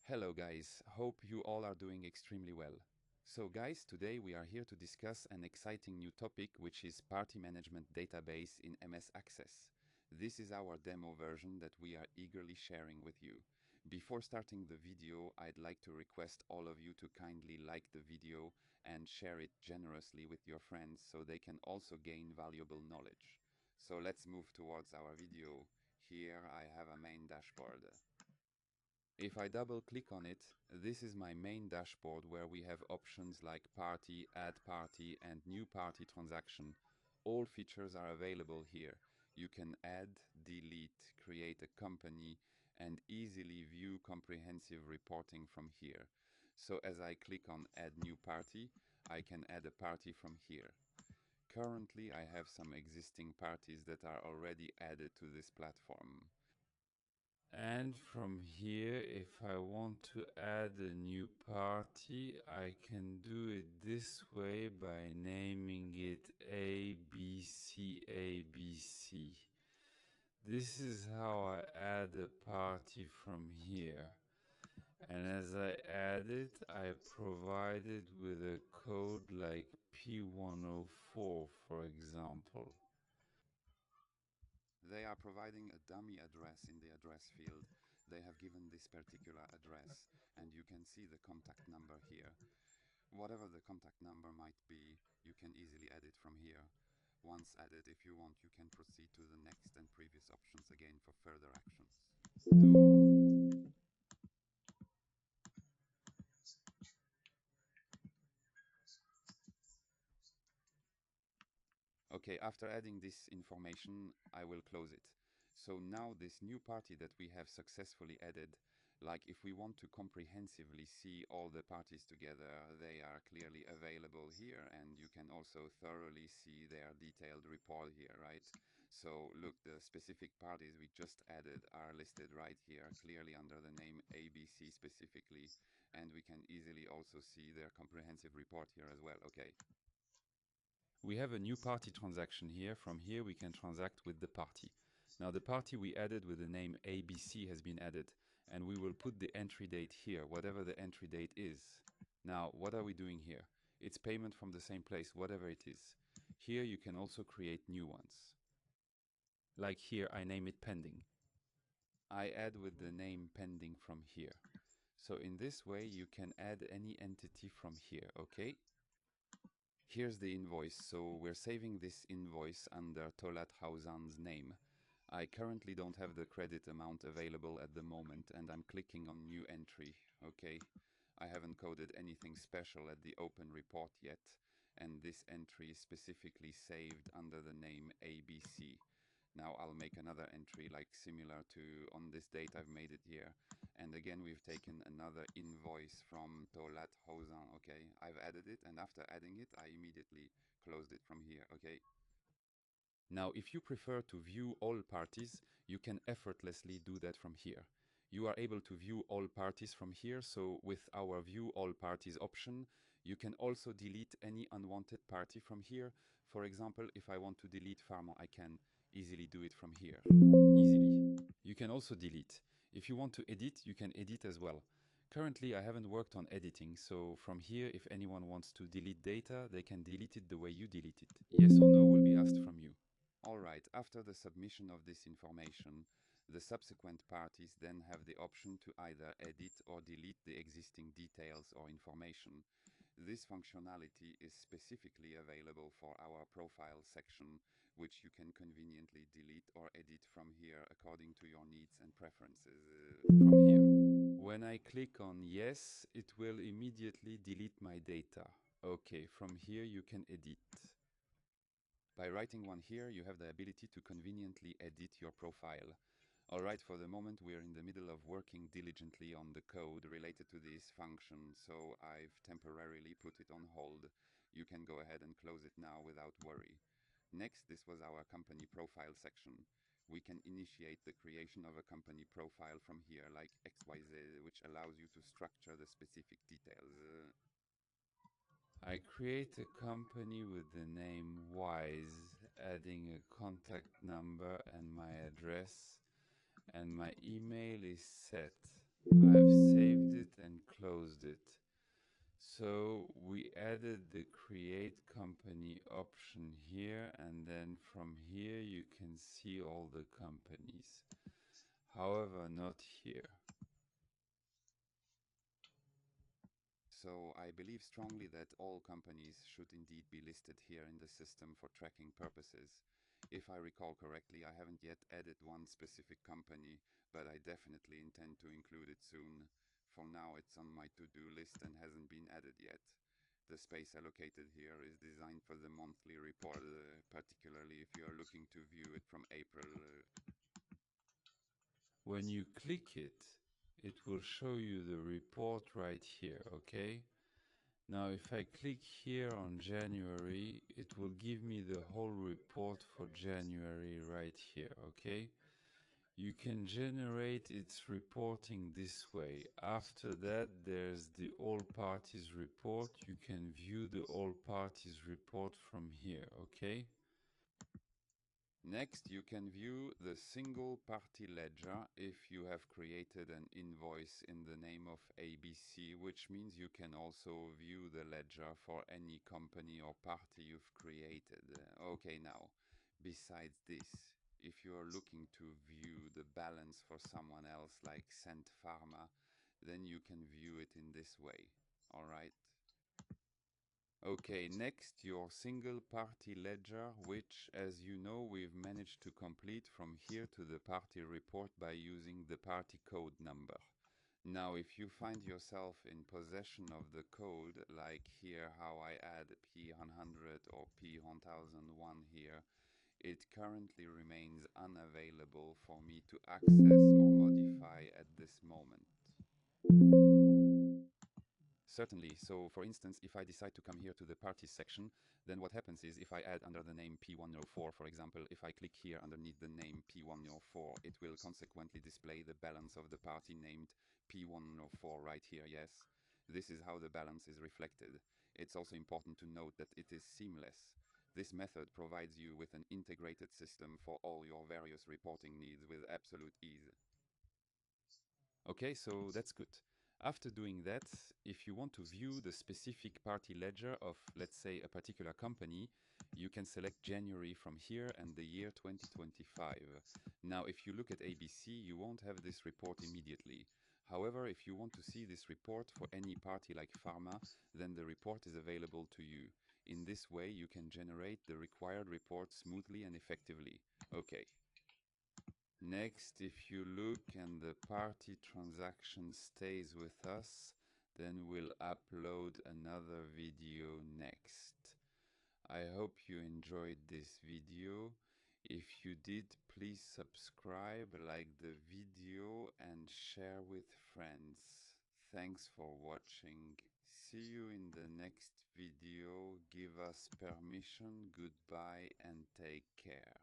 Hello guys, hope you all are doing extremely well. So guys, today we are here to discuss an exciting new topic, which is Party Management Database in MS Access. This is our demo version that we are eagerly sharing with you. Before starting the video, I'd like to request all of you to kindly like the video and share it generously with your friends so they can also gain valuable knowledge. So let's move towards our video. Here I have a main dashboard. If I double click on it, this is my main dashboard where we have options like party, add party, and new party transaction. All features are available here. You can add, delete, create a company, and easily view comprehensive reporting from here. So as I click on add new party, I can add a party from here. Currently, I have some existing parties that are already added to this platform. And from here, if I want to add a new party, I can do it this way by naming it ABC. This is how I add a party from here. And as I add it, I provide it with a code like P104, for example. They are providing a dummy address in the address field. They have given this particular address, and you can see the contact number here. Whatever the contact number might be, you can easily add it from here. Once added, if you want, you can proceed to the next and previous options again for further actions. Okay, after adding this information, I will close it. So now this new party that we have successfully added, like if we want to comprehensively see all the parties together, they are clearly available here, and you can also thoroughly see their detailed report here, right? So look, the specific parties we just added are listed right here, clearly under the name ABC specifically, and we can easily also see their comprehensive report here as well, okay? We have a new party transaction here. From here we can transact with the party. Now the party we added with the name ABC has been added, and we will put the entry date here, whatever the entry date is. Now what are we doing here? It's payment from the same place, whatever it is. Here you can also create new ones. Like here I name it pending. I add with the name pending from here. So in this way you can add any entity from here, okay? Here's the invoice, so we're saving this invoice under Tolat Hauzan's name. I currently don't have the credit amount available at the moment, and I'm clicking on new entry, okay? I haven't coded anything special at the open report yet, and this entry is specifically saved under the name ABC. Now I'll make another entry like similar to on this date I've made it here. And again, we've taken another invoice from Tolat Hauzan, okay? I've added it, and after adding it, I immediately closed it from here, okay? Now, if you prefer to view all parties, you can effortlessly do that from here. You are able to view all parties from here, so with our View All Parties option, you can also delete any unwanted party from here. For example, if I want to delete Farman, I can easily do it from here, easily. You can also delete. If you want to edit, you can edit as well. Currently, I haven't worked on editing, so from here, if anyone wants to delete data, they can delete it the way you delete it. Yes or no will be asked from you. Alright, after the submission of this information, the subsequent parties then have the option to either edit or delete the existing details or information. This functionality is specifically available for our profile section, which you can conveniently delete or edit from here according to your needs and preferences from here. When I click on yes, it will immediately delete my data. Okay, from here you can edit. By writing one here, you have the ability to conveniently edit your profile. Alright, for the moment we're in the middle of working diligently on the code related to this function, so I've temporarily put it on hold. You can go ahead and close it now without worry. Next, this was our company profile section. We can initiate the creation of a company profile from here, like XYZ, which allows you to structure the specific details. I create a company with the name Wise, adding a contact number and my address, and my email is set. I've saved it it and closed it. So we added the create company option here, and then from here you can see all the companies. However, not here. So I believe strongly that all companies should indeed be listed here in the system for tracking purposes. If I recall correctly, I haven't yet added one specific company, but I definitely intend to include it soon. For now, it's on my to-do list and hasn't been added yet. The space allocated here is designed for the monthly report, particularly if you're looking to view it from April. When you click it, it will show you the report right here, okay? Now, if I click here on January, it will give me the whole report for January right here, okay? You can generate its reporting this way. After that, there's the all parties report. You can view the all parties report from here, okay? Next, you can view the single party ledger if you have created an invoice in the name of ABC, which means you can also view the ledger for any company or party you've created. Okay, now, besides this, if you are looking to view the balance for someone else like Cent Pharma, then you can view it in this way, all right? Okay, next, your single party ledger, which, as you know, we've managed to complete from here to the party report by using the party code number. Now, if you find yourself in possession of the code, like here how I add P100 or P1001 here, it currently remains unavailable for me to access or modify at this moment. Certainly. So for instance, if I decide to come here to the parties section, then what happens is if I add under the name P104, for example, if I click here underneath the name P104, it will consequently display the balance of the party named P104 right here, yes? This is how the balance is reflected. It's also important to note that it is seamless. This method provides you with an integrated system for all your various reporting needs with absolute ease. Okay, so that's good. After doing that, if you want to view the specific party ledger of, let's say, a particular company, you can select January from here and the year 2025. Now, if you look at ABC, you won't have this report immediately. However, if you want to see this report for any party like Pharma, then the report is available to you. In this way, you can generate the required report smoothly and effectively. Okay. Next, if you look and the party transaction stays with us, then we'll upload another video next. I hope you enjoyed this video. If you did, please subscribe, like the video and share with friends. Thanks for watching. See you in the next video. Give us permission. Goodbye and take care.